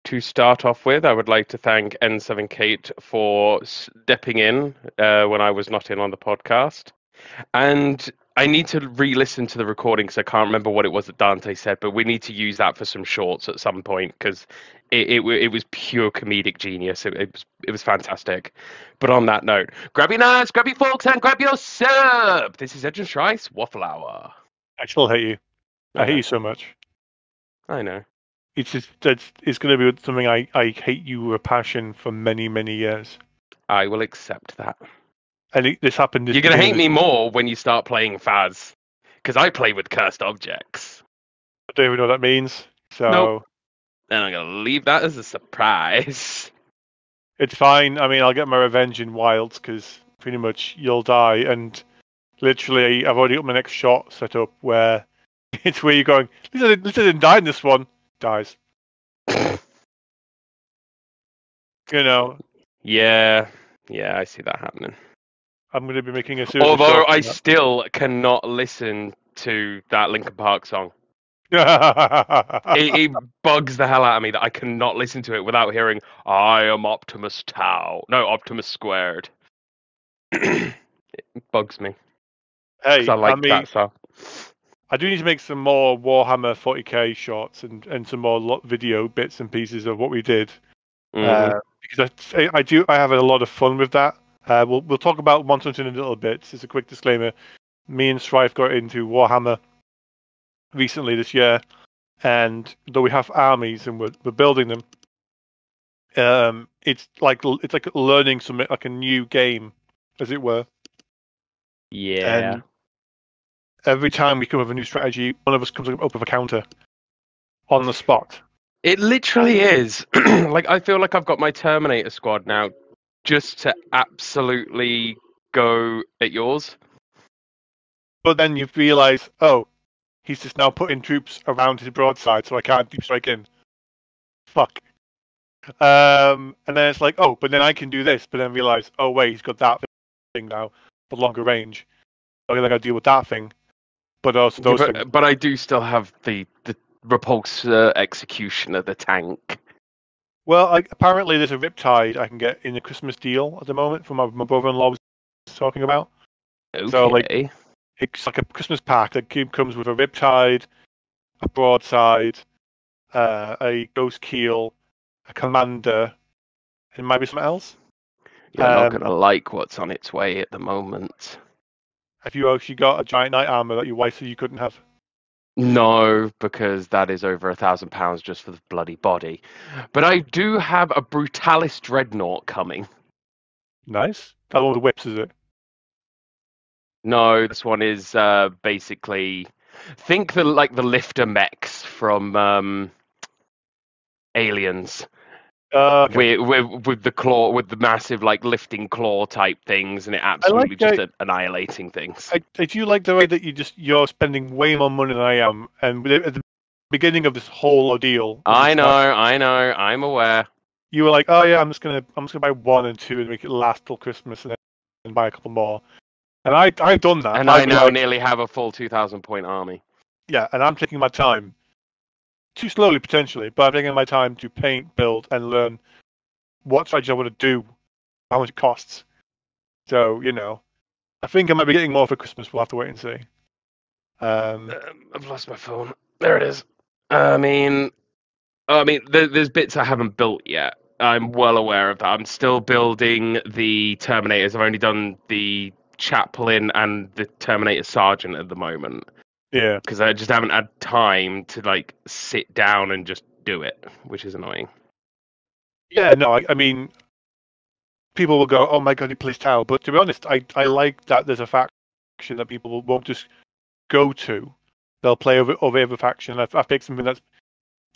to start off with, I would like to thank N7 Kate for stepping in when I was not in on the podcast. And I need to re-listen to the recording because I can't remember what it was that Dante said, but we need to use that for some shorts at some point because it was pure comedic genius. It was fantastic. But on that note, grab your knives, grab your forks, and grab your syrup. This is Edge and Schreiss Waffle Hour. I still hate you. I hate you so much. I know. It's just it's going to be something I hate you with a passion for many, many years. I will accept that. And this happened. You're going to hate me more when you start playing Faz, because I play with cursed objects. I don't even know what that means. So. Nope. And I'm going to leave that as a surprise. It's fine. I mean, I'll get my revenge in Wilds because pretty much you'll die. And literally, I've already got my next shot set up where it's where you're going, at least I didn't die in this one. Dies. You know. Yeah, I see that happening. I'm going to be making a series. Although I still cannot listen to that Linkin Park song. it bugs the hell out of me that I cannot listen to it without hearing "I am Optimus Tau." No, Optimus Squared. It bugs me. Hey, I like that song. I do need to make some more Warhammer 40k shorts and some more video bits and pieces of what we did because I have a lot of fun with that. We'll talk about Monster in a little bit. Just a quick disclaimer: me and Strife got into Warhammer recently this year, and though we have armies and we're building them, it's like learning something like a new game, as it were. Yeah. And every time we come up with a new strategy, one of us comes up with a counter on the spot. It literally is. Like, I feel like I've got my Terminator squad now just to absolutely go at yours. But then you realise, oh, he's just now putting troops around his broadside, so I can't deep strike in. Fuck. And then it's like, oh, but then I can do this, but then realise, oh, wait, he's got that thing now for longer range. Okay, then I got to deal with that thing. But also those things. But I do still have the repulsor execution of the tank. Well, apparently there's a Riptide I can get in a Christmas deal at the moment from my brother-in-law was talking about. Okay. So, it's like a Christmas pack that comes with a Riptide, a broadside, a ghost keel, a commander, and maybe something else. You're not going to like what's on its way at the moment. Have you actually got a giant knight armor that your wife said you couldn't have? No, because that is over £1,000 just for the bloody body. But I do have a Brutalis Dreadnought coming. Nice. That one with the whips, is it? No, this one is basically think the lifter mechs from Aliens. Okay. With the claw, with the massive lifting claw type things, and it absolutely annihilating things. I do like the way that you're spending way more money than I am, and at the beginning of this whole ordeal. I know, I'm aware. You were like, oh yeah, I'm just gonna buy 1 and 2 and make it last till Christmas, and then buy a couple more. And I've done that. And I now nearly have a full 2,000 point army. Yeah, and I'm taking my time. Too slowly, potentially, but I'm taking my time to paint, build, and learn what strategy I want to do, how much it costs. So, I think I might be getting more for Christmas. We'll have to wait and see. I've lost my phone. There it is. I mean, there's bits I haven't built yet. I'm well aware of that. I'm still building the Terminators. I've only done the Chaplain and the Terminator Sergeant at the moment. Yeah, because I just haven't had time to sit down and just do it, which is annoying. Yeah, no, I mean, people will go, "Oh my god, he plays Tau," but to be honest, I like that there's a faction that people won't just go to; they'll play over other faction. I've picked something that's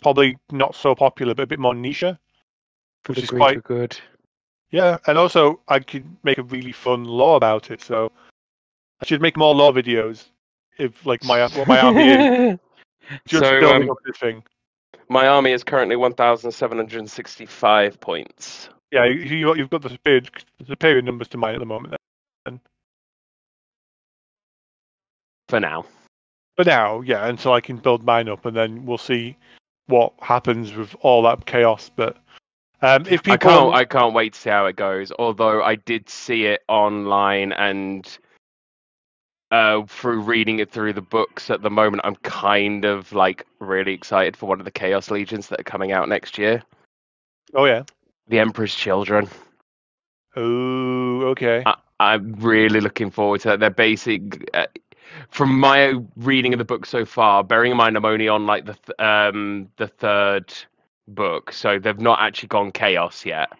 probably not so popular, but a bit more niche, which is quite good. Yeah, and also I could make a really fun lore about it. So I should make more lore videos. If what my army is, just building up this thing. My army is currently 1,765 points. Yeah, you've got the superior numbers to mine at the moment. Then. For now. For now, yeah, until I can build mine up, and then we'll see what happens with all that chaos. But if people, I can't wait to see how it goes. Although I did see it online and through reading it through the books at the moment, I'm kind of like really excited for one of the Chaos Legions that are coming out next year. oh yeah, The Emperor's Children. oh okay, I'm really looking forward to that. They're basic. From my reading of the book so far, bearing in mind I'm only on like the third book, so they've not actually gone chaos yet.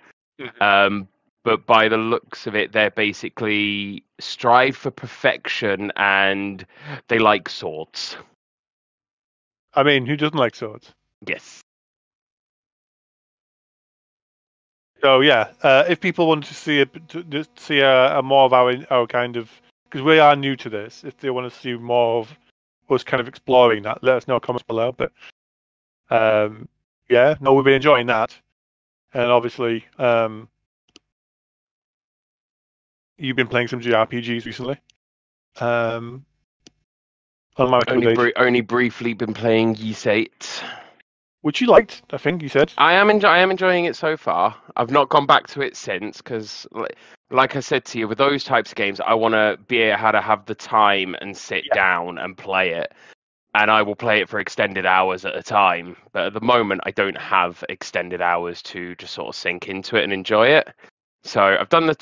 But by the looks of it, they're basically strive for perfection and they like swords. I mean, who doesn't like swords? Yes. So yeah, if people want to see a more of our kind of, because we are new to this, if they want to see more of us kind of exploring that, let us know in the comments below. But yeah, no, we've been enjoying that, and obviously you've been playing some JRPGs recently. On my recommendation, Only briefly been playing Ys 8. which you liked, I think you said. I am enjoying it so far. I've not gone back to it since because, like I said to you, with those types of games, I want to be able to have the time and sit down and play it. And I will play it for extended hours at a time. But at the moment, I don't have extended hours to just sort of sink into it and enjoy it. So I've done the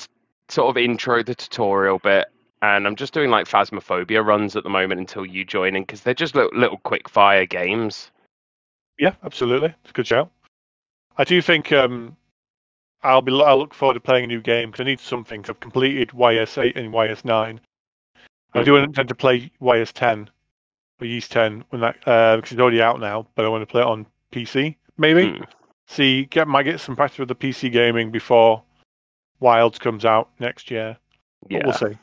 sort of intro, the tutorial bit, and I'm just doing like Phasmophobia runs at the moment until you join in because they're just little quick fire games. Yeah, absolutely, it's a good shout. I do think I'll look forward to playing a new game because I need something. I've completed YS8 and YS9. I do intend to play YS10 or Ys 10 when that because it's already out now, but I want to play it on PC maybe. Might get some practice with the PC gaming before Wilds comes out next year. But we'll see.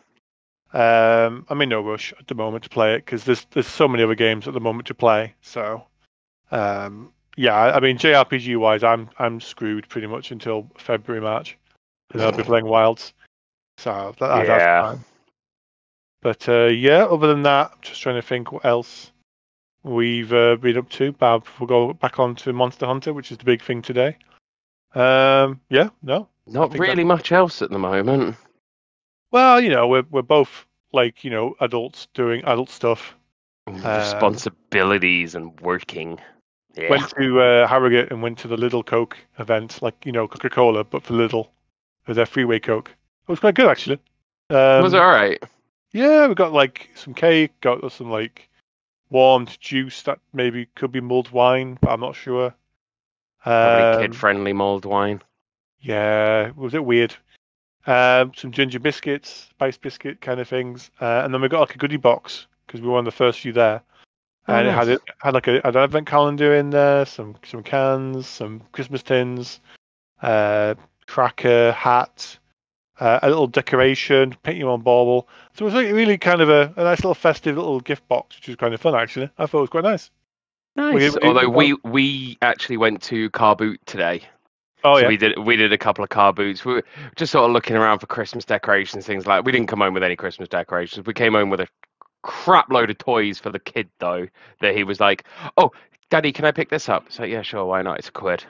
I'm in no rush at the moment to play it because there's so many other games at the moment to play. So yeah, I mean JRPG wise, I'm screwed pretty much until February, March, and I'll be playing Wilds. So that's fine. But yeah, other than that, I'm just trying to think what else we've been up to. We'll go back on to Monster Hunter, which is the big thing today. Yeah, no, not really much else at the moment. Well, we're both like adults doing adult stuff. Responsibilities and working. Yeah. Went to Harrogate and went to the Lidl Coke event, like Coca-Cola, but for Lidl, with their freeway Coke. It was quite good actually. Was it all right? Yeah, we got like some cake, got some like warmed juice that maybe could be mulled wine, but I'm not sure. Probably kid-friendly mulled wine. Yeah, was it weird? Some ginger biscuits, spice biscuit kind of things, and then we got like a goodie box because we were one of the first few there, and nice. it had like an advent calendar in there, some cans, some Christmas tins, cracker, hat, a little decoration, paint your own bauble. So it was like really kind of a nice little festive little gift box, which was kind of fun actually. I thought it was quite nice. Nice. Although we actually went to Car Boot today. Oh, so yeah. we did a couple of car boots. We were just sort of looking around for Christmas decorations, things like. We didn't come home with any Christmas decorations. We came home with a crap load of toys for the kid though. That he was like, "Oh, Daddy, can I pick this up?" So yeah, sure, why not? It's £1.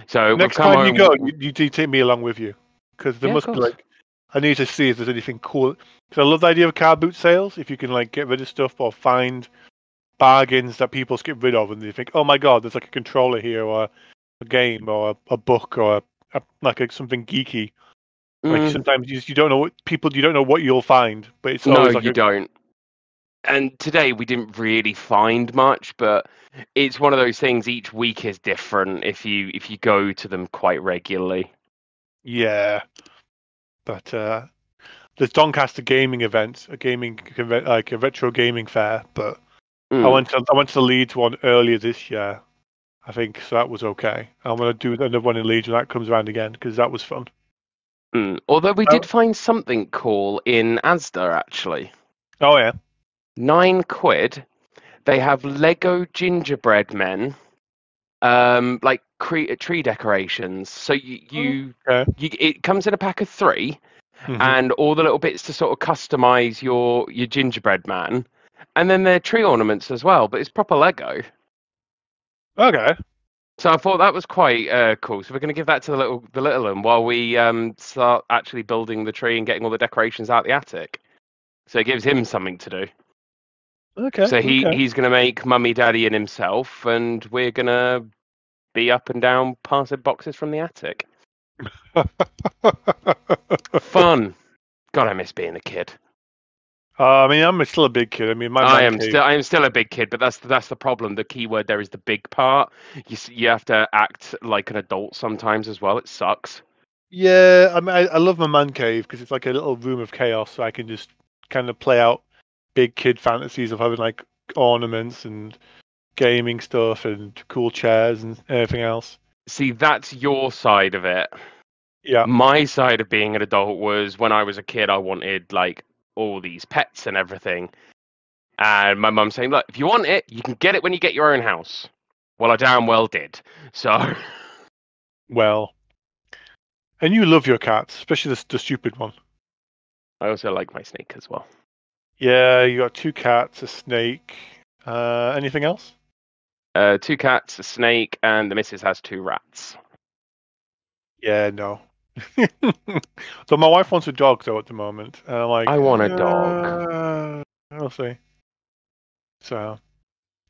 So next time you go, you do take me along with you because there must be like. I need to see if there's anything cool because I love the idea of car boot sales. If you can like get rid of stuff or find bargains that people get rid of, and they think, "Oh my God, there's like a controller here or a game or a book or something geeky." Like sometimes you don't know you don't know what you'll find, but it's always like you don't. And today we didn't really find much, but it's one of those things. Each week is different if you go to them quite regularly. Yeah, but there's Doncaster gaming event, like a retro gaming fair. But I went to the Leeds one earlier this year, I think, so that was okay. I'm gonna do another one in Leeds when that comes around again because that was fun. Although we did find something cool in Asda actually. Oh yeah. £9. They have Lego gingerbread men, like tree decorations. So it comes in a pack of 3, and all the little bits to sort of customize your gingerbread man, and then they're tree ornaments as well. But it's proper Lego. Okay. So I thought that was quite cool. So we're going to give that to the little one while we start actually building the tree and getting all the decorations out the attic. So it gives him something to do. Okay. So Okay. he's going to make mummy, daddy, and himself, and we're going to be up and down passing boxes from the attic. Fun. God, I miss being a kid. I mean, I'm still a big kid. I mean, my man cave. I am still a big kid, but that's the problem. The key word there is the big part. You have to act like an adult sometimes as well. It sucks. Yeah, I mean, I love my man cave because it's like a little room of chaos, so I can just kind of play out big kid fantasies of having like ornaments and gaming stuff and cool chairs and everything else. See, that's your side of it. Yeah. My side of being an adult was when I was a kid, I wanted like all these pets and everything. And my mum saying, look, if you want it, you can get it when you get your own house. Well, I damn well did. So, Well, and you love your cats, especially the stupid one. I also like my snake as well. Yeah, you got 2 cats, a snake. Anything else? 2 cats, a snake, and the missus has 2 rats. Yeah, no. So my wife wants a dog though at the moment, and I'm like, I want a dog. I'll see. So,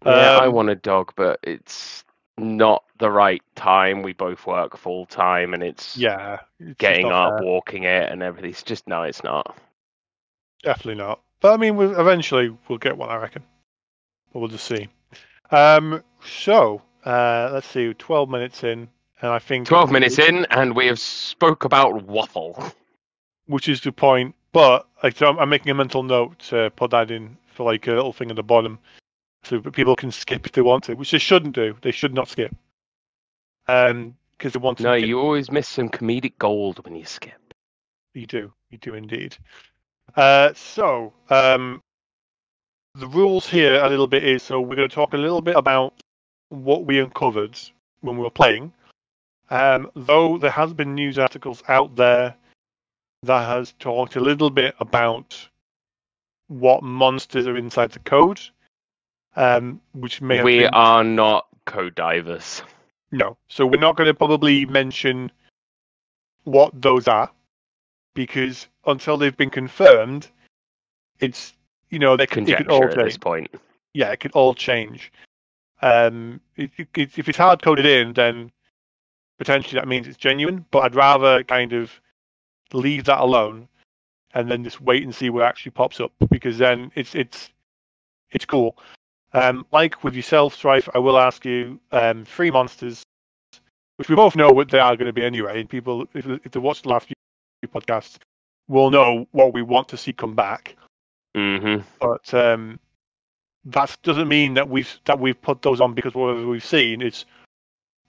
Yeah, I um, want a dog, but it's not the right time. We both work full time, and it's yeah, it's just getting not up, fair. walking it, and everything. It's just, no, it's not. Definitely not. But I mean, eventually we'll get one, I reckon. But we'll just see. So let's see, 12 minutes in, and I think 12 minutes in, and we have spoke about Waffle. which is the point. But like, so I'm making a mental note to put that in for like a little thing at the bottom, so that people can skip if they want to, which they shouldn't do. They should not skip. Because they want to No, get. you always miss some comedic gold when you skip. You do indeed. The rules here a little bit is so we're going to talk a little bit about what we uncovered when we were playing. Though there has been news articles out there that has talked a little bit about what monsters are inside the code, which may have We been are not code divers. no. So we're not going to probably mention what those are because until they've been confirmed, it's it could all Conjecture at this change. point. Yeah, it could all change. If it's hard coded in, then potentially that means it's genuine. But I'd rather kind of leave that alone and then just wait and see what actually pops up because then it's cool. Like with yourself, Strife, I will ask you 3 monsters, which we both know what they are going to be anyway. And people, if they watch the last few podcasts, will know what we want to see come back. Mm-hmm. But that doesn't mean that we've put those on because whatever we've seen is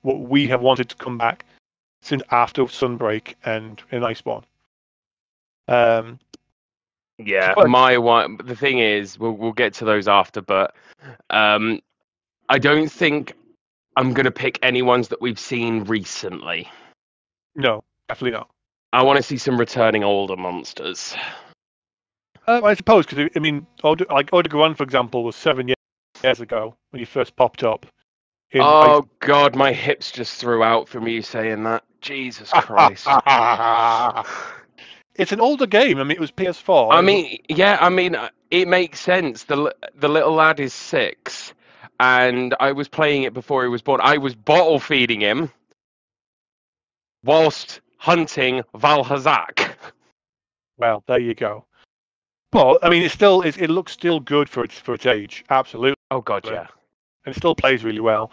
what we have wanted to come back since after Sunbreak and in Iceborne. Yeah, But my one. The thing is, we'll get to those after, but I don't think I'm gonna pick any ones that we've seen recently. no, definitely not. I want to see some returning older monsters. I suppose because I mean, Odegaron, for example, was 7 years ago when he first popped up. Oh God, my hips just threw out from you saying that. Jesus Christ. It's an older game. I mean, it was PS4. I mean, yeah, I mean, it makes sense. The little lad is 6, and I was playing it before he was born. I was bottle feeding him whilst hunting Valhazak. Well, there you go. But I mean, it looks still good for its age. Absolutely. Oh God, yeah. And it still plays really well.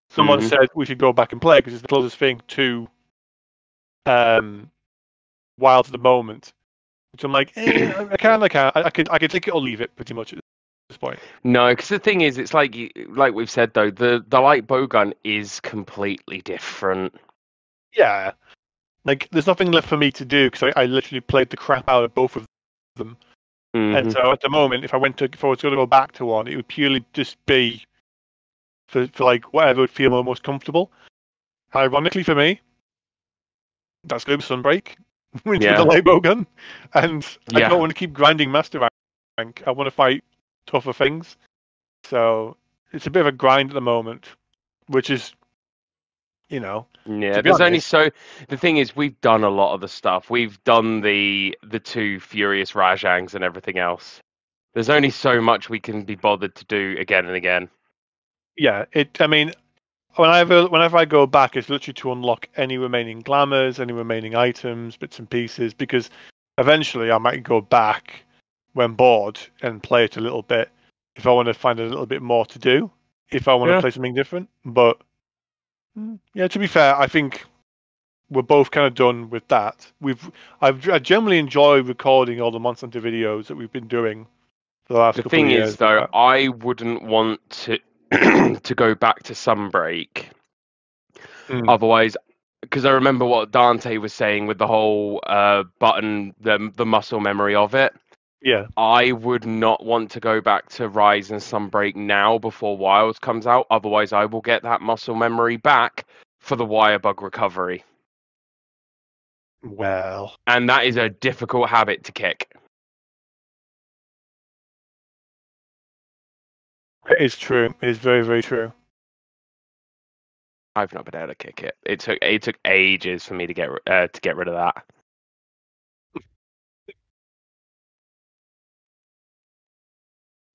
Someone said we should go back and play because it's the closest thing to Wild at the moment. Which I'm like, I can take it or leave it pretty much at this point. No, because the thing is, it's like we've said though, the light bowgun is completely different. Yeah, like there's nothing left for me to do because I literally played the crap out of both of them. Mm-hmm. And so at the moment, if I was going to go back to one, it would purely just be for like whatever would feel most comfortable. Ironically for me, that's going to be Sunbreak with the light bowgun, and I don't want to keep grinding master rank. I want to fight tougher things. So it's a bit of a grind at the moment which is, to Yeah, be there's only honest, so. The thing is, to be honest, the thing is, we've done a lot of the stuff. We've done the two Furious Rajangs and everything else. There's only so much we can be bothered to do again and again. yeah. I mean, whenever I go back, it's literally to unlock any remaining glamours, any remaining items, bits and pieces, because eventually I might go back when bored and play it a little bit if I want to find a little bit more to do, if I want to Yeah. play something different. But yeah, to be fair, I think we're both kind of done with that. I generally enjoy recording all the Monster Hunter videos that we've been doing for the last The couple of thing is, years. though, I wouldn't want to to go back to Sunbreak. Mm, Otherwise, because I remember what Dante was saying with the whole button, the muscle memory of it. yeah. I would not want to go back to Rise and Sunbreak now before Wilds comes out. Otherwise, I will get that muscle memory back for the Wirebug recovery. Well, And that is a difficult habit to kick. it is true. It is very, very true. I've not been able to kick it. It took ages for me to get rid of that.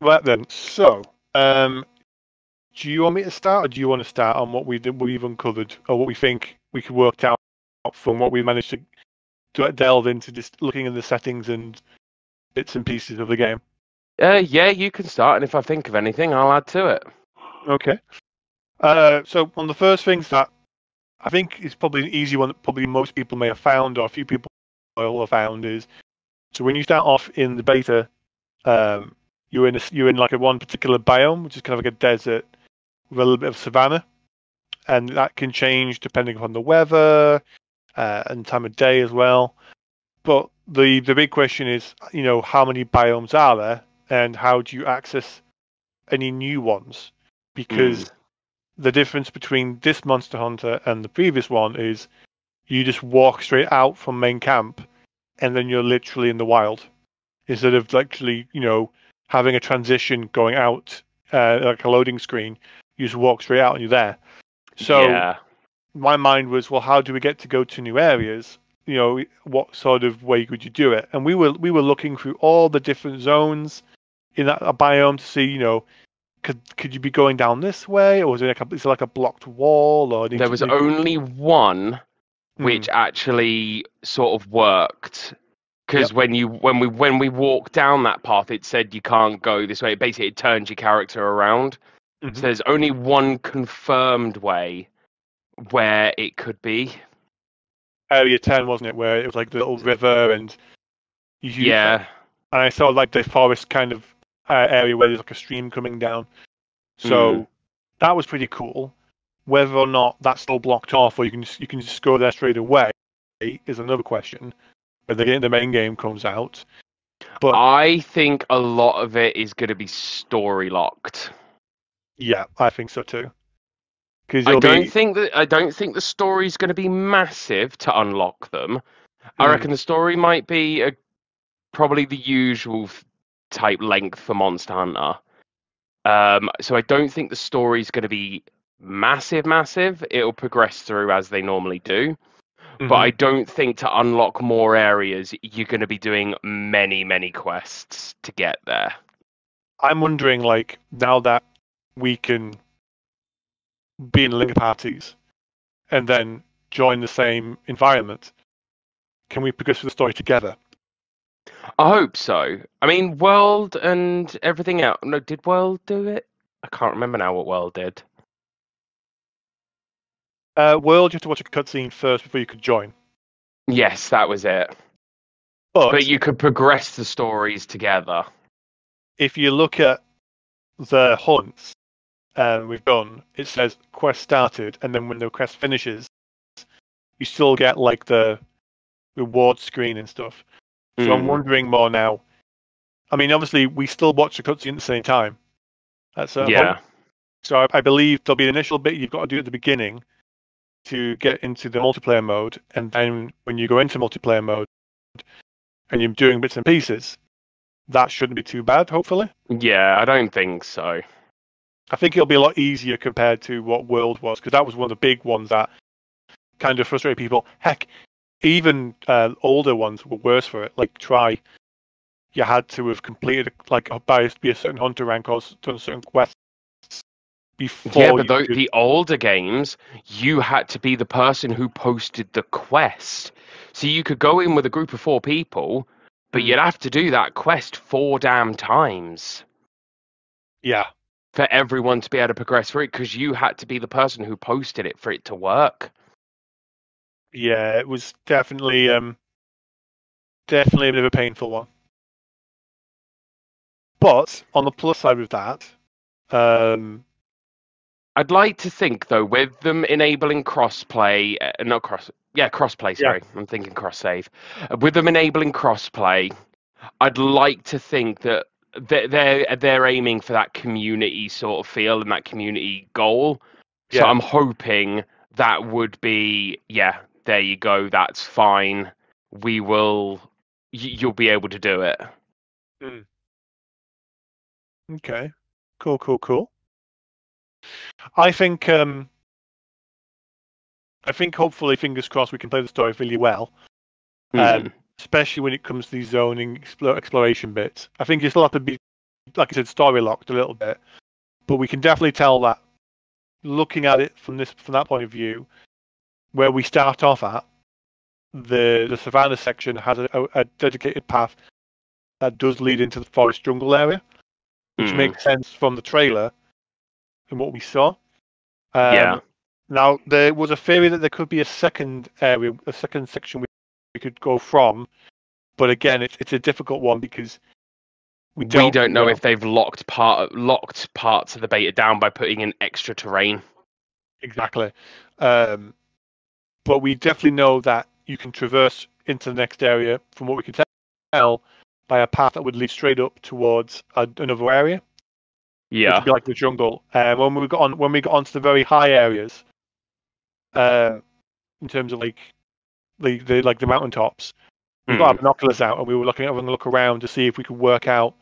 Right then. So, do you want me to start, or do you want to start on what we've uncovered, or what we think we could work out from what we managed to delve into, just looking at the settings and bits and pieces of the game? Yeah, you can start, and if I think of anything, I'll add to it. Okay. So one of the first things that I think is probably an easy one that probably most people may have found, or a few people will have found, is so when you start off in the beta, you're in like a one particular biome, which is kind of like a desert with a little bit of savanna, and that can change depending upon the weather and time of day as well. But the big question is, how many biomes are there, and how do you access any new ones? Because the difference between this Monster Hunter and the previous one is you just walk straight out from main camp, and then you're literally in the wild instead of actually, having a transition going out like a loading screen. You just walk straight out and you're there. So Yeah. my mind was, well, how do we get to go to new areas? What sort of way could you do it? And we were looking through all the different zones in that biome to see, could you be going down this way, or is it like a blocked wall, or There was only one which Hmm. actually sort of worked. Because Yep. when we walked down that path, it said you can't go this way. Basically, it turns your character around. So Hmm. there's only one confirmed way where it could be. Area 10, wasn't it, where it was like the little river, and and Yeah. I saw like the forest kind of area where there's like a stream coming down. Mm. So that was pretty cool. Whether or not that's still blocked off, or you can just go there straight away, is another question. When the main game comes out, but I think a lot of it is going to be story locked. yeah, I think so too. Because I it'll don't be think the story's going to be massive to unlock them. I mm, reckon the story might be probably the usual type length for Monster Hunter. So I don't think the story's going to be massive. It'll progress through as they normally do. But I mhm. don't think to unlock more areas, you're going to be doing many quests to get there. I'm wondering, like, now that we can be in link parties and then join the same environment, can we progress through the story together? I hope so. I mean, World and everything else. No, did World do it? I can't remember now what World did. World, you have to watch a cutscene first before you could join. Yes, that was it. But But you could progress the stories together. if you look at the hunts we've done, it says quest started, and then when the quest finishes, you still get like the reward screen and stuff. So I'm Mm, wondering more now. I mean, obviously, we still watch the cutscene at the same time at a certain point. yeah. So I believe there'll be an initial bit you've got to do at the beginning to get into the multiplayer mode, and then when you go into multiplayer mode and you're doing bits and pieces, that shouldn't be too bad, hopefully. Yeah, I don't think so. I think it'll be a lot easier compared to what World was, because that was one of the big ones that kind of frustrated people. Heck, even older ones were worse for it. Like Try, you had to have completed be a certain hunter rank or done certain quests Yeah, before but you could. the older games, you had to be the person who posted the quest. So you could go in with a group of 4 people, but Mm, you'd have to do that quest 4 damn times yeah, for everyone to be able to progress through it, because you had to be the person who posted it for it to work. yeah, it was definitely a bit of a painful one. But on the plus side with that, um, I'd like to think, though, with them enabling crossplay, not cross, yeah, crossplay. yeah, Sorry, I'm thinking cross save. With them enabling crossplay, I'd like to think that they're aiming for that community sort of feel and that community goal. So yeah. I'm hoping that would be, yeah, there you go. That's fine. We will. You'll be able to do it. Mm. Okay, cool, cool, cool. I think hopefully, fingers crossed, we can play the story really well. Hmm. Especially when it comes to these zoning exploration bits. I think you still have to be, like I said, story locked a little bit, but we can definitely tell that looking at it from that point of view, where we start off at, the savannah section has a dedicated path that does lead into the forest jungle area, which Hmm. makes sense from the trailer and what we saw. Yeah. Now there was a theory that there could be a second area, a second section we could go from, but again, it's a difficult one because we We don't don't know know if they've locked parts of the beta down by putting in extra terrain. exactly. Um, but we definitely know that you can traverse into the next area, from what we can tell, by a path that would lead straight up towards another area, which would Yeah. be like the jungle. And when we got onto the very high areas, uh, in terms of the mountaintops, we got our Hmm. binoculars out and we were having a look around to see if we could work out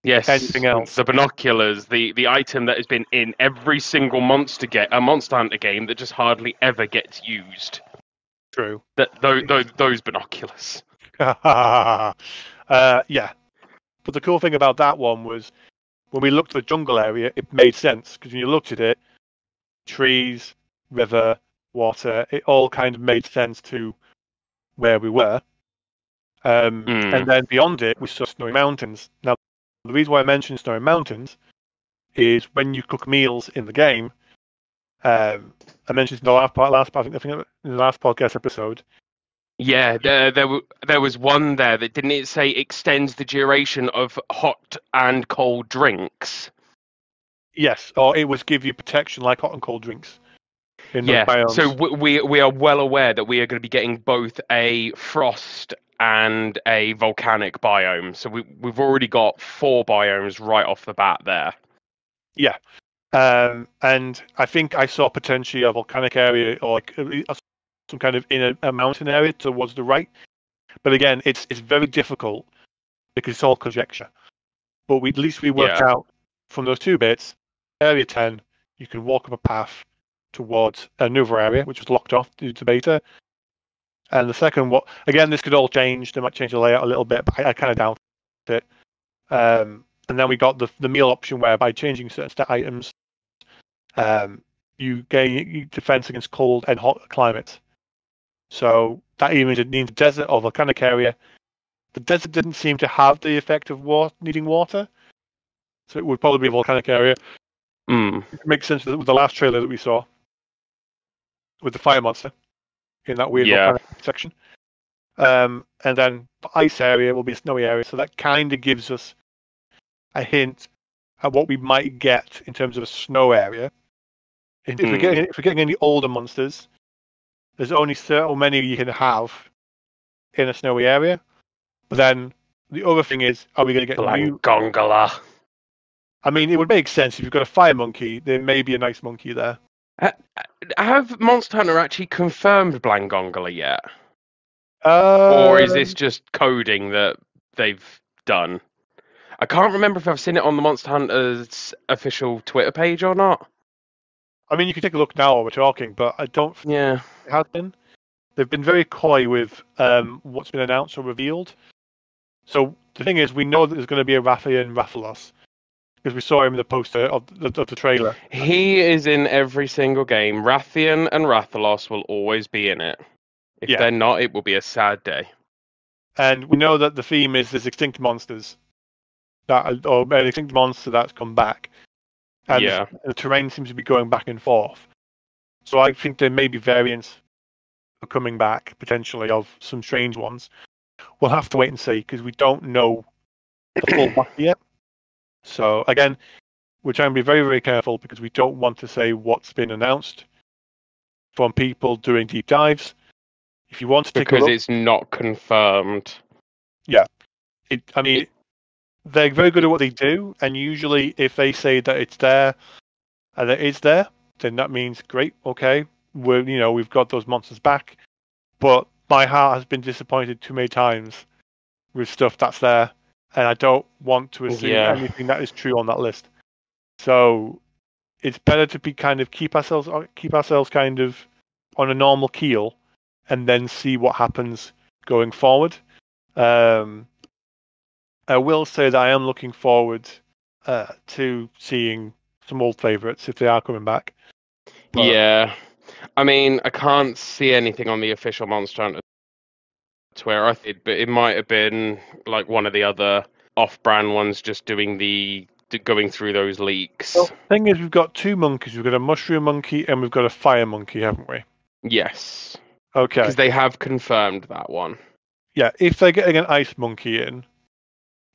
anything Yes, else. the binoculars, the item that has been in every single Monster Hunter game that just hardly ever gets used. True. Those binoculars. Yeah. But the cool thing about that one was when we looked at the jungle area, it made sense because when you looked at it, trees, river, water, it all kind of made sense to where we were. And Mm. then beyond it, we saw snowy mountains. Now, the reason why I mentioned snowy mountains is when you cook meals in the game. I mentioned in the I think in the last podcast episode. Yeah, there was one there that didn't it say extends the duration of hot and cold drinks. Yes, or it was give you protection like hot and cold drinks in those Yeah, so biomes. we are well aware that we are going to be getting both a frost and a volcanic biome. So we've already got 4 biomes right off the bat there. Yeah. And I think I saw potentially a volcanic area or like some kind of in a mountain area towards the right. But again, it's very difficult because it's all conjecture. But at least we worked Yeah. out from those 2 bits, area 10, you can walk up a path towards another area, which was locked off due to beta. And the second, again, this could all change. They might change the layout a little bit, but I kind of doubt it. And then we got the meal option where by changing certain stat items, you gain defense against cold and hot climates. So that even means desert or volcanic area. The desert didn't seem to have the effect of needing water, so it would probably be a volcanic area. Mm. It makes sense with the last trailer that we saw with the fire monster in that weird Yeah. volcanic section. And then the ice area will be a snowy area, so that kind of gives us a hint at what we might get in terms of a snow area. If we're getting any older monsters, there's only so many you can have in a snowy area. But then the other thing is, are we going to get new? Blangongola. I mean, it would make sense if you've got a fire monkey. There may be a nice monkey there. Have Monster Hunter actually confirmed Blangongola yet? Or is this Um, just coding that they've done? I can't remember if I've seen it on the Monster Hunter's official Twitter page or not. I mean, you can take a look now while we're talking, but I don't think Yeah. it has been. They've been very coy with what's been announced or revealed. So the thing is, we know that there's going to be a Raphael and Rathalos because we saw him in the poster of the trailer. He is in every single game. Rathian and Rathalos will always be in it. If Yeah. they're not, it will be a sad day. And we know that the theme is there's extinct monsters or an extinct monster that's come back, and Yeah. the terrain seems to be going back and forth. So I think there may be variants coming back potentially of some strange ones. We'll have to wait and see because we don't know the full map yet. So again, we're trying to be very, very careful because we don't want to say what's been announced from people doing deep dives. If you want to take a look, because it's not confirmed. yeah, they're very good at what they do, and usually if they say that it's there and it is there, then that means great, okay, we've got those monsters back. But my heart has been disappointed too many times with stuff that's there, and I don't want to assume anything that is true on that list. So it's better to be keep ourselves kind of on a normal keel, and then see what happens going forward. I will say that I am looking forward to seeing some old favourites if they are coming back. But, yeah. I mean, I can't see anything on the official Monster Hunter Twitter, but it might have been like one of the other off-brand ones just doing going through those leaks. Well, the thing is, we've got two monkeys. We've got a mushroom monkey and we've got a fire monkey, haven't we? Yes. Okay. Because they have confirmed that one. Yeah, if they're getting an ice monkey in,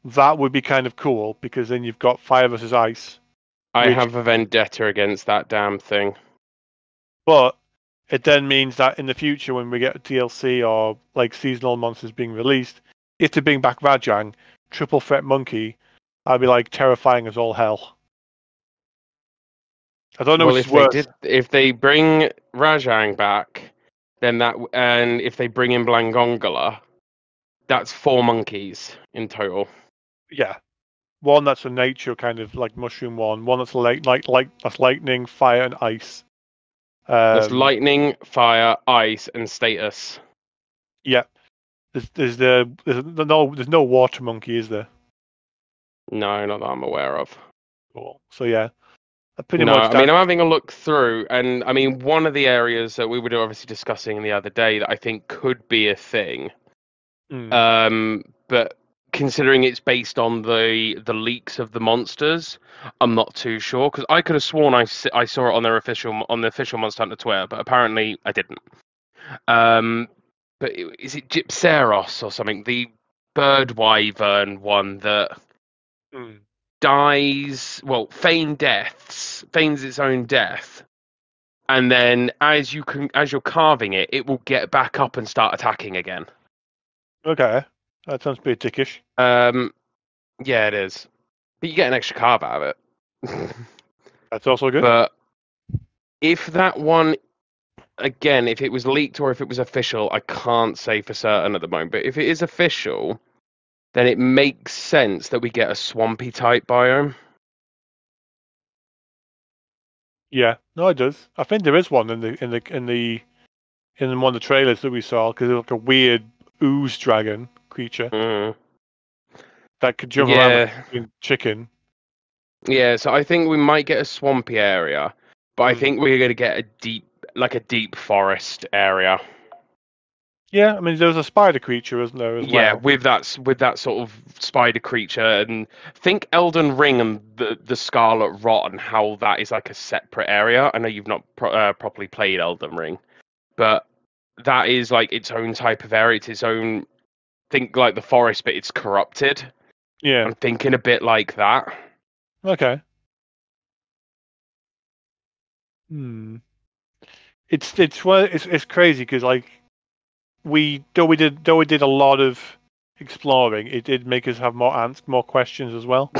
that would be kind of cool because then you've got fire versus ice. I have a vendetta against that damn thing. But it then means that in the future, when we get DLC or like seasonal monsters being released, if they bring back Rajang, triple threat monkey, I'd be like terrifying as all hell. I don't know which is worse. If they bring Rajang back, then and if they bring in Blangongala, that's 4 monkeys in total. Yeah, one that's a nature kind of like mushroom one that's that's lightning, fire, and ice. That's lightning, fire, ice, and status. Yeah, there's no water monkey, is there? No, not that I'm aware of. Cool. So yeah, I mean, I'm having a look through, and I mean, one of the areas that we were obviously discussing the other day that I think could be a thing, but considering it's based on the leaks of the monsters, I'm not too sure because I could have sworn I saw it on the official Monster Hunter Twitter, but apparently I didn't. But is it Gypseros or something? The bird wyvern one that dies, feigns its own death, and then as you're carving it, it will get back up and start attacking again. Okay, that sounds pretty dickish. Yeah, it is. But you get an extra carve out of it. That's also good. But if that one, again, if it was leaked or if it was official, I can't say for certain at the moment. But if it is official, then it makes sense that we get a swampy type biome. Yeah, no, it does. I think there is one in one of the trailers that we saw because it's like a weird ooze dragon creature that could jump around like a chicken. Yeah, so I think we might get a swampy area, but I think we're going to get a deep forest area. Yeah, I mean, there's a spider creature, isn't there, as well? Yeah, with that sort of spider creature, and think Elden Ring and the Scarlet Rot and how that is like a separate area. I know you've not properly played Elden Ring, but that is like its own type of area. It's its own. Think like the forest, but it's corrupted. Yeah, I'm thinking a bit like that. Okay. It's crazy because like we did a lot of exploring. It did make us have more questions as well.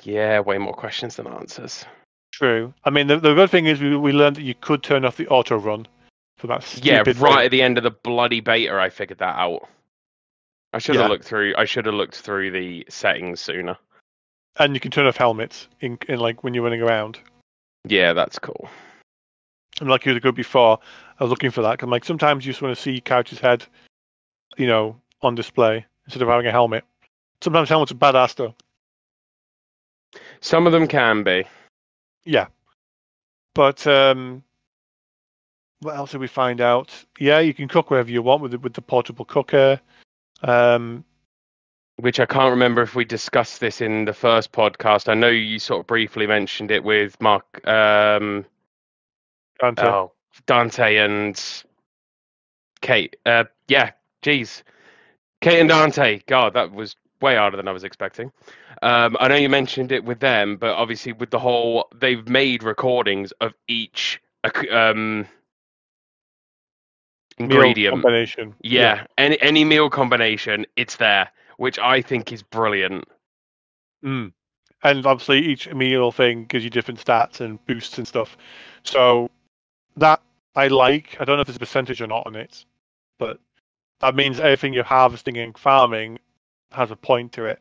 Yeah, way more questions than answers. True. I mean, the good thing is we learned that you could turn off the auto run for that stupid right at the end of the bloody beta, I figured that out. I should have looked through the settings sooner. And you can turn off helmets in like when you're running around. Yeah, that's cool. And like you were good before, I was looking for that. 'Cause I'm like, sometimes you just want to see Couch's head, on display instead of having a helmet. Sometimes helmets are badass though. Some of them can be. Yeah. But what else did we find out? Yeah, you can cook wherever you want with the portable cooker. Which I can't remember if we discussed this in the first podcast. I know you sort of briefly mentioned it with Mark, Dante. Dante and Kate. Yeah, geez. Kate and Dante. God, that was way harder than I was expecting. I know you mentioned it with them, but obviously with the whole, they've made recordings of each Meal ingredient. combination. Yeah, any meal combination, it's there, which I think is brilliant. Mm. And obviously each meal thing gives you different stats and boosts and stuff. So that I like. I don't know if there's a percentage or not on it, but that means everything you're harvesting and farming has a point to it.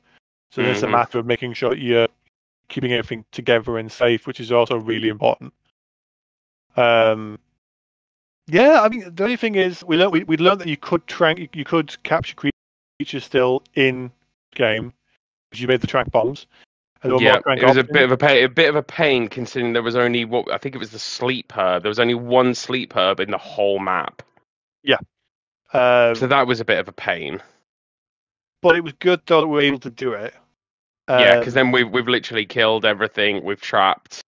So it's a matter of making sure you're keeping everything together and safe, which is also really important. Yeah, I mean the only thing is we learned that you could capture creatures still in game because you made the track bombs. And there were more Yeah, it was options. a bit of a pain considering there was only what I think it was the sleep herb. There was only one sleep herb in the whole map. Yeah. So that was a bit of a pain. But it was good though that we were able to do it. Yeah, because then we've literally killed everything. We've trapped.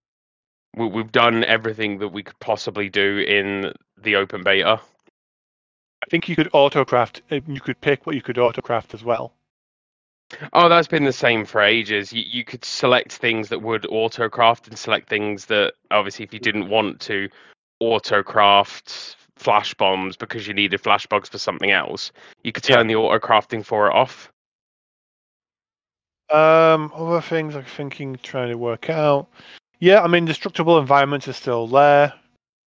We've done everything that we could possibly do in the open beta. I think you could autocraft. You could pick what you could autocraft as well. Oh, that's been the same for ages. You could select things that would autocraft and select things that, obviously, if you didn't want to autocraft flash bombs because you needed flash bombs for something else, you could turn the autocrafting for it off. Other things I'm trying to work out. Yeah, I mean, destructible environments are still there.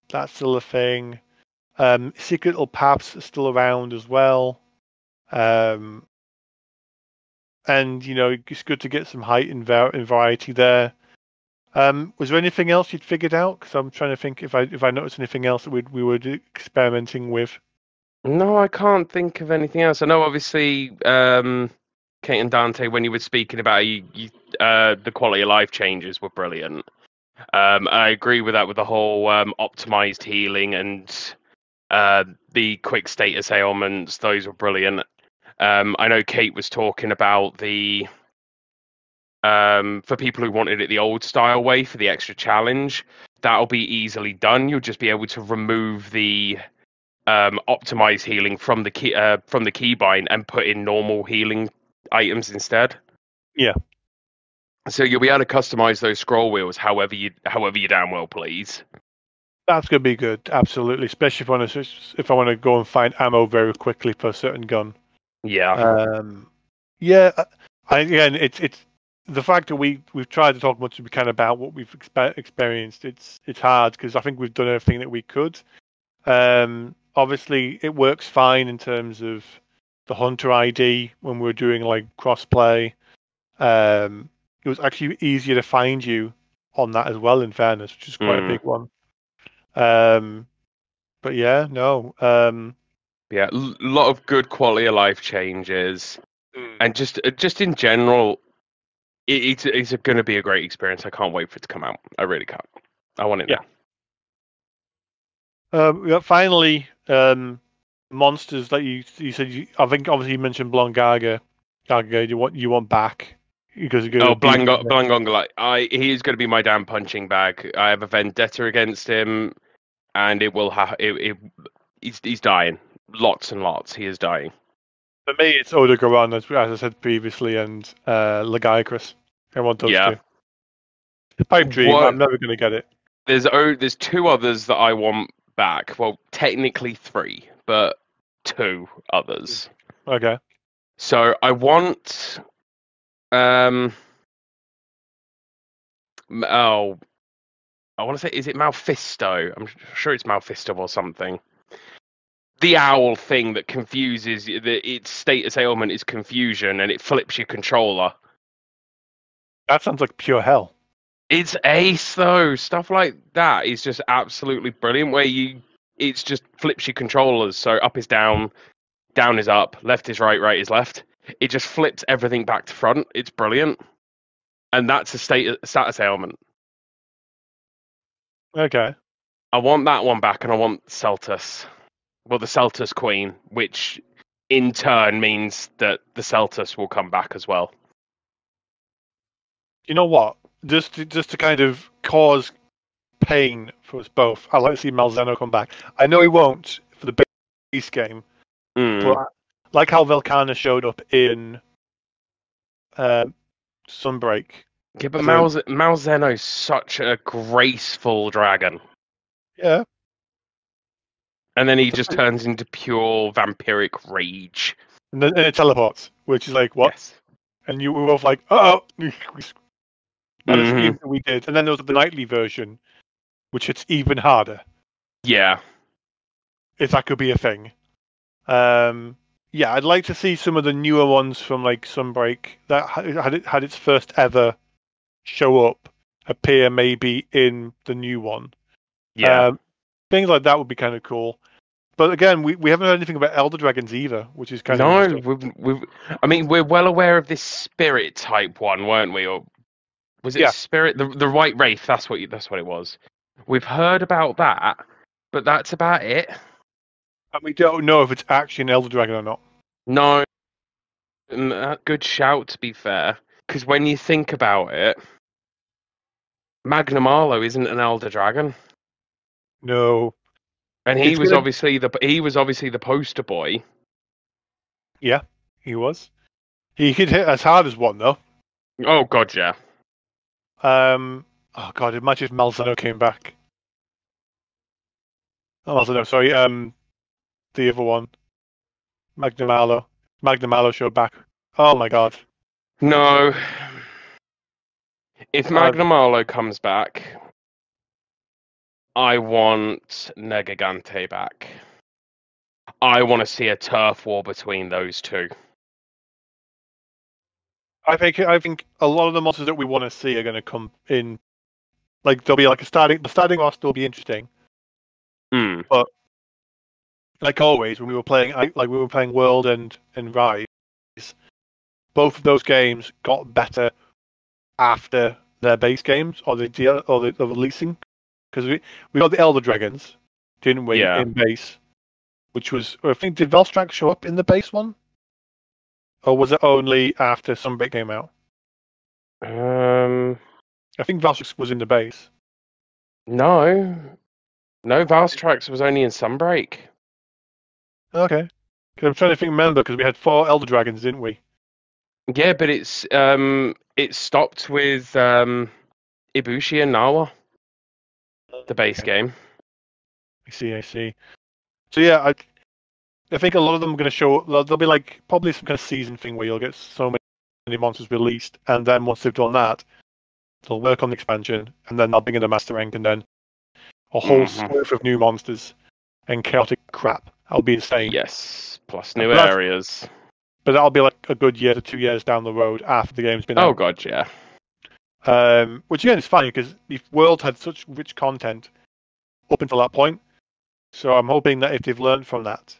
That's still a thing. Secret little paths are still around as well. And it's good to get some height and variety there. Was there anything else you'd figured out? Because I'm trying to think if I noticed anything else that we were experimenting with. No, I can't think of anything else. I know, obviously, Kate and Dante, when you were speaking about the quality of life changes were brilliant. I agree with that, with the whole optimized healing and the quick status ailments. Those were brilliant. I know Kate was talking about the for people who wanted it the old style way for the extra challenge. That'll be easily done. You'll just be able to remove the optimize healing from the keybind and put in normal healing items instead. Yeah. So you'll be able to customize those scroll wheels however you damn well please. That's gonna be good, absolutely. Especially if I want to go and find ammo very quickly for a certain gun. Yeah. Yeah. Again, it's the fact that we've tried to talk much as we can about what we've experienced. It's hard because I think we've done everything that we could. Obviously, it works fine in terms of the Hunter ID when we were doing like crossplay. It was actually easier to find you on that as well, in fairness, which is quite a big one. But yeah, no. Yeah, a lot of good quality of life changes, and just in general, it's going to be a great experience. I can't wait for it to come out. I really can't. I want it now. Finally, monsters that you said. I think obviously you mentioned Blongaga. Gaga, you want back because Blangongolite. He is going to be my damn punching bag. I have a vendetta against him, and it will have he's dying. Lots and lots. He is dying. For me, it's Odogaron, as I said previously, and Lagiacrus. I want those two. The pipe dream. I'm never going to get it. There's two others that I want back. Well, technically three, but two others. Okay. So I want I want to say, is it Malfisto? I'm sure it's Malfisto or something. The owl thing that confuses its status ailment is confusion, and it flips your controller. That sounds like pure hell. It's ace though. Stuff like that is just absolutely brilliant. It's just flips your controllers. So up is down, down is up, left is right, right is left. It just flips everything back to front. It's brilliant, and that's a status ailment. Okay. I want that one back, and I want Celtus. Well, the Celtus Queen, which in turn means that the Celtus will come back as well. You know what? Just to kind of cause pain for us both, I'd like to see Malzeno come back. I know he won't for the base game, but like how Velcana showed up in Sunbreak. Yeah, but Malzeno's such a graceful dragon. Yeah. And then he just turns into pure vampiric rage. And then it teleports, which is like, what? Yes. And you were both like, oh! That is the that we did. And then there was the nightly version, which hits even harder. Yeah. If that could be a thing. Yeah, I'd like to see some of the newer ones from like Sunbreak that had its first ever show up appear maybe in the new one. Yeah. Things like that would be kind of cool. But again, we haven't heard anything about Elder Dragons either, which is kind of interesting. I mean, we're well aware of this spirit type one, weren't we? Or was it spirit? The White Wraith. That's what it was. We've heard about that, but that's about it. And we don't know if it's actually an Elder Dragon or not. No. Good shout, to be fair. Because when you think about it, Magnum Arlo isn't an Elder Dragon. No. And he was obviously the poster boy. Yeah, he was. He could hit as hard as one though. Oh god, yeah. Oh god, imagine if Malzeno came back. Oh, Malzeno, sorry. The other one, Magnum Arlo. Magnum Arlo showed back. Oh my god. No. If Magnum Arlo comes back, I want Negagante back. I want to see a turf war between those two. I think a lot of the monsters that we want to see are going to come in. Like there'll be like the starting roster will be interesting. But like always, when we were playing World and Rise, both of those games got better after their base games or the releasing, because we got the Elder Dragons, didn't we? Yeah. In base, which was, I think, did Velstrax show up in the base one, or was it only after Sunbreak came out? I think Velstrax was in the base. No, Velstrax was only in Sunbreak. Okay, because I'm trying to remember because we had 4 Elder Dragons, didn't we? Yeah, but it stopped with Ibushi and Nawa, the base game. I see. So yeah, I think a lot of them are going to show. There'll be like probably some kind of season thing where you'll get so many monsters released, and then once they've done that, they'll work on the expansion, and then they'll bring in the master rank, and then a whole slew of new monsters and chaotic crap. That'll be insane. Yes, plus new areas. But that'll be like a good year to 2 years down the road after the game's been out. Oh god, yeah. Which again is fine because the world had such rich content up until that point. So I'm hoping that if they've learned from that,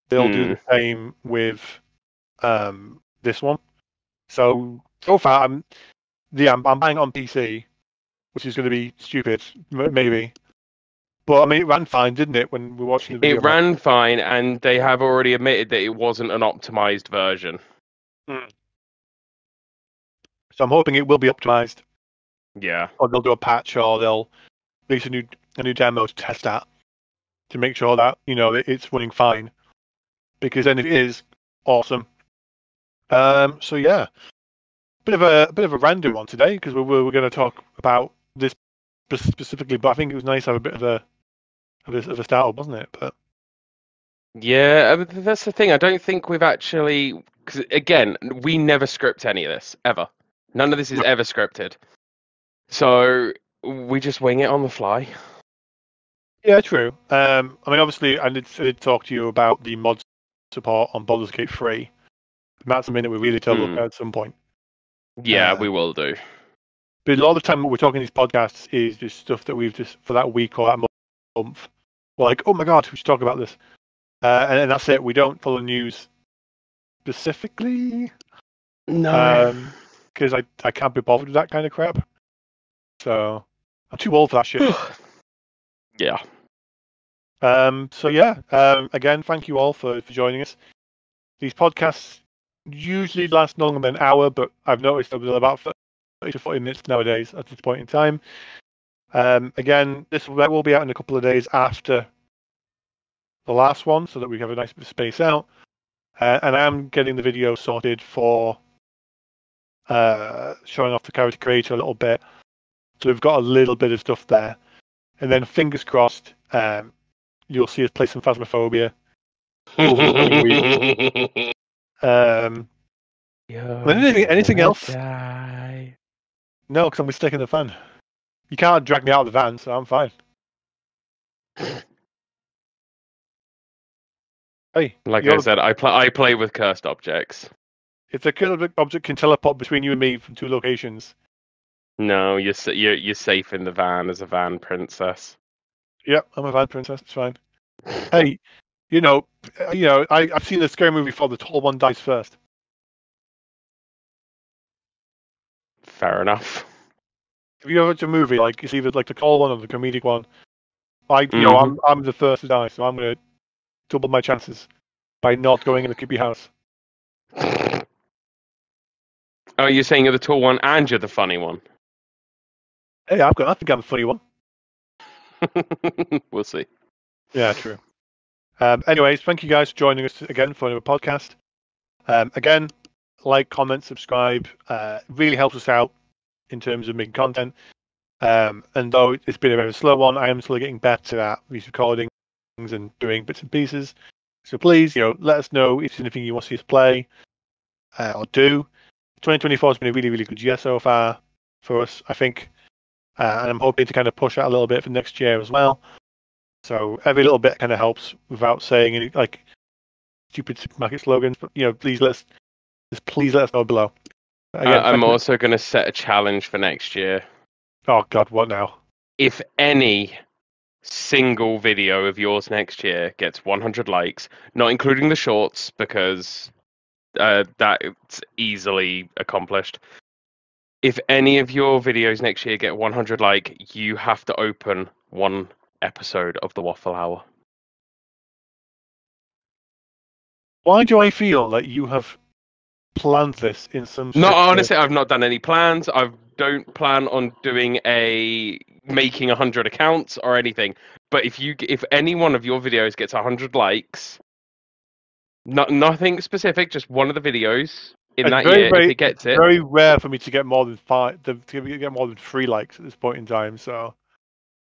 they'll do the same with this one. So far, I'm buying on PC, which is going to be stupid, maybe. But I mean, it ran fine, didn't it? When we were watching the video, it ran fine, and they have already admitted that it wasn't an optimized version. So I'm hoping it will be optimized. Yeah. Or they'll do a patch, or they'll release a new demo to test that, to make sure that it's running fine. Because then it is awesome. So yeah, bit of a random one today because we're going to talk about this specifically, but I think it was nice to have a bit of a start up, wasn't it? But yeah, that's the thing. I don't think we've actually, because again, we never script any of this ever. None of this is ever scripted, so we just wing it on the fly. Yeah, true. I mean, obviously, I did talk to you about the mod support on Baldur's Gate 3. And that's something that we really look at some point. Yeah, we will do. But a lot of the time, what we're talking in these podcasts is just stuff that we've just for that week or that month. We're like, oh my god, we should talk about this, and that's it. We don't follow news specifically. No. Because I can't be bothered with that kind of crap. So I'm too old for that shit. Yeah. So yeah. Again, thank you all for joining us. These podcasts usually last longer than an hour, but I've noticed they're about 30 to 40 minutes nowadays at this point in time. Again, this will be out in a couple of days after the last one, so that we have a nice bit of space out. And I'm getting the video sorted for showing off the character creator a little bit. So we've got a little bit of stuff there. And then fingers crossed, you'll see us play some Phasmophobia over the coming weeks. Anything else? Die. No, because I'm going to stick in the fan. You can't drag me out of the van, so I'm fine. Hey, like I said, I play with cursed objects. If the cursed object can teleport between you and me from two locations. No, you're safe in the van as a van princess. Yep, I'm a van princess. It's fine. Hey, I've seen the scary movie before. The tall one dies first. Fair enough. If you ever watch a movie, like it's either like the tall one or the comedic one, I'm the first to die, so I'm gonna double my chances by not going in the creepy house. Oh, you're saying you're the tall one and you're the funny one? Hey, I think I'm the funny one. We'll see. Yeah, true. Anyways, thank you guys for joining us again for another podcast. Again, like, comment, subscribe. Really helps us out in terms of making content. And though it's been a very slow one, I am still getting better at these recordings and doing bits and pieces. So please, let us know if there's anything you want to see us play or do. 2024 has been a really, really good year so far for us, I think. And I'm hoping to kind of push that a little bit for next year as well. So every little bit kind of helps without saying any like stupid supermarket slogans. But please let us know below. Again, I'm also going to set a challenge for next year. Oh God, what now? If any single video of yours next year gets 100 likes, not including the shorts because that's easily accomplished. If any of your videos next year get 100 likes, you have to open one episode of the Waffle Hour. Why do I feel that you have planned this in some? No, honestly, I've not done any plans. I don't plan on making 100 accounts or anything. But if any one of your videos gets 100 likes, nothing specific, just one of the videos in that year, if it gets it. It's very rare for me to get more than 3 likes at this point in time. So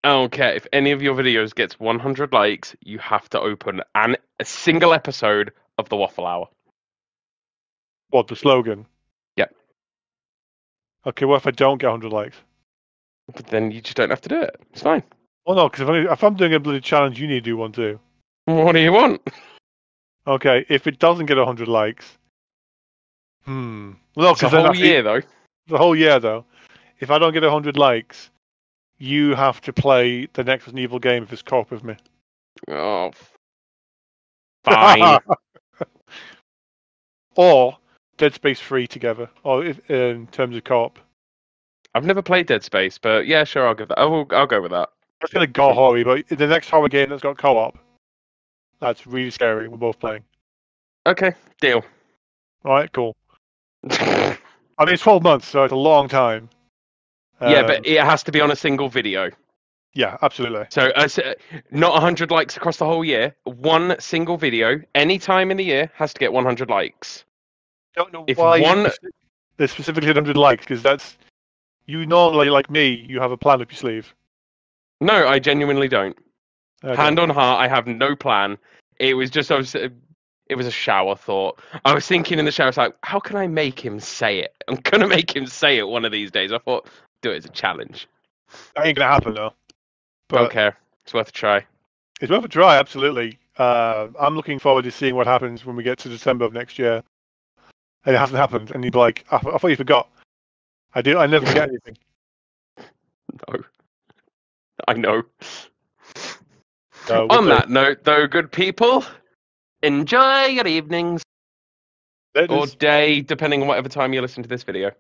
I don't care. If any of your videos gets 100 likes, you have to open a single episode of the Waffle Hour. What, the slogan? Yeah. Okay, what if I don't get 100 likes? But then you just don't have to do it. It's fine. Well, no, because if I'm doing a bloody challenge, you need to do one too. What do you want? Okay, if it doesn't get 100 likes, well, because the whole year though. The whole year though. If I don't get 100 likes, you have to play the next Resident Evil game if it's co-op with me. Oh, fine. Or Dead Space 3 together, or in terms of co-op. I've never played Dead Space, but yeah, sure, I'll give that. I'll go with that. That's gonna go horror, but the next horror game that's got co-op, that's really scary. We're both playing. Okay, deal. All right, cool. I mean, it's 12 months, so it's a long time. Yeah, but it has to be on a single video. Yeah, absolutely. So, not 100 likes across the whole year. One single video, any time in the year, has to get 100 likes. I don't know why there's specifically 100 likes, because that's... You normally, like me, you have a plan up your sleeve. No, I genuinely don't. Okay. Hand on heart, I have no plan. It was just... It was a shower thought. I was thinking in the shower, I was like, how can I make him say it? I'm going to make him say it one of these days. I thought, do it as a challenge. That ain't going to happen, though. But don't care. It's worth a try. It's worth a try, absolutely. I'm looking forward to seeing what happens when we get to December of next year. And it hasn't happened. And you'd be like, I thought you forgot. I do. I never get anything. No, I know. No, On that note, though, good people, enjoy your evenings or day, depending on whatever time you listen to this video.